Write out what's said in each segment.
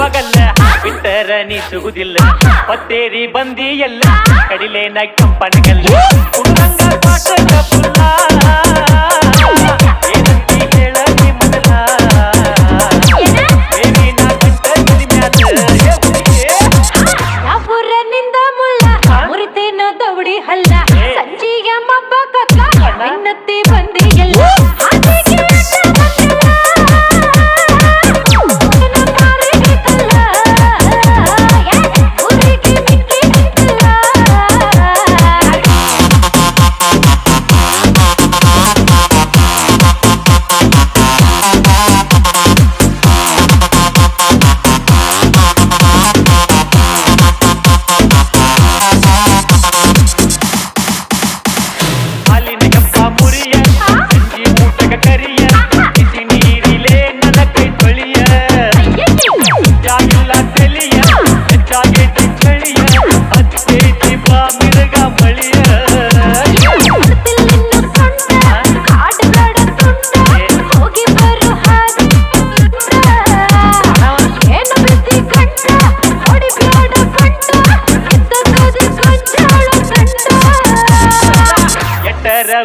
ಉಬ್ಬ್ಯಾವಾಗಲ್ಲ ಬಿಟ್ಟರ ನೀ ಸಿಗುದಿಲ್ಲ ಹೊತ್ತೇರಿ ಬಂದಿ ಎಲ್ಲ ಕಡಿಲೇನ ಕಂಪನಗಲ್ಲ ಹುಡುಗಂಗ ಪಾಠದ ಪುಲ್ಲ ಏನಂತಿ ಹೇಳ ನೀ ಮೊದಲ ಏನಿನ ಗಂಟ ಕಿರಿಮ್ಯಾದ ಯಾಪುರನಿಂದ ಮುಲ್ಲ ಮುರಿತೇನೋ ದೌಡಿ ಹಲ್ಲ ಸಂಜಿಯ ಮಬ್ಬ ಕತ್ತ ಬೆನ್ನತ್ತಿ ಬಂದಿ ಎಲ್ಲ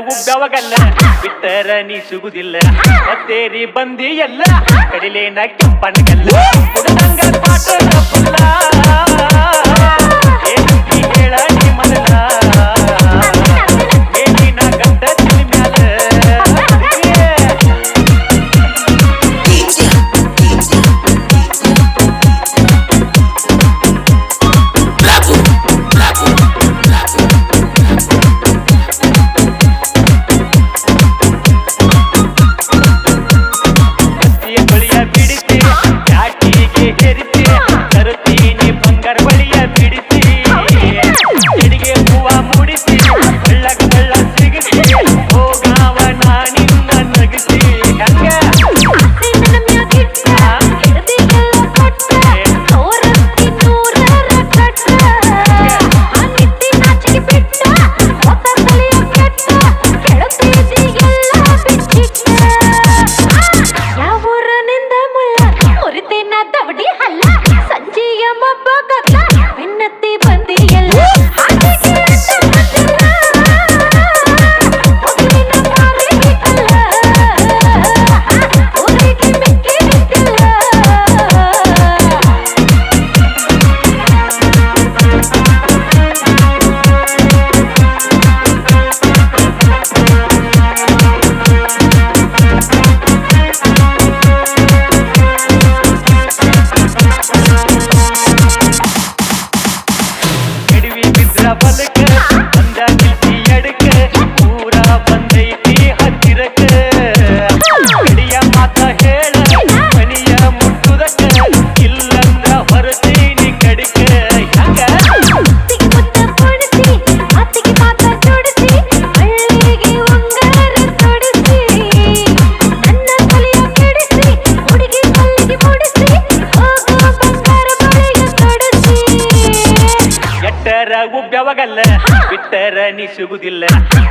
ಉಬ್ಬ್ಯಾವಾಗಲ್ಲ ಬಿಟ್ಟರ ನೀ ಸಿಗುದಿಲ್ಲ ಹೊತ್ತೇರಿ ಬಂದಿ ಎಲ್ಲ ಕಡಿಲೇನ ಕೆಂಪನಗಲ್ಲ ಹುಡುಗಂಗ ಪಾಠದ ಪುಲ್ಲ ಏನಂತಿ ಹೇಳ ನೀ ಮೊದಲ ಏನಿನ ಗಂಟ ಕಿರಿಮ್ಯಾದ ಉಬ್ಬ್ಯಾವಾಗಲ್ಲ ಬಿಟ್ಟರ ನೀ ಸಿಗುದಿಲ್ಲ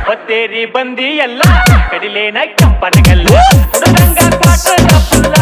ಹೊತ್ತೇರಿ ಬಂದಿ ಎಲ್ಲ ಕಡಿಲೇನ ಕೆಂಪನಗಲ್ಲ ಹುಡುಗಂಗ ಪಾಠದ ಪುಲ್ಲ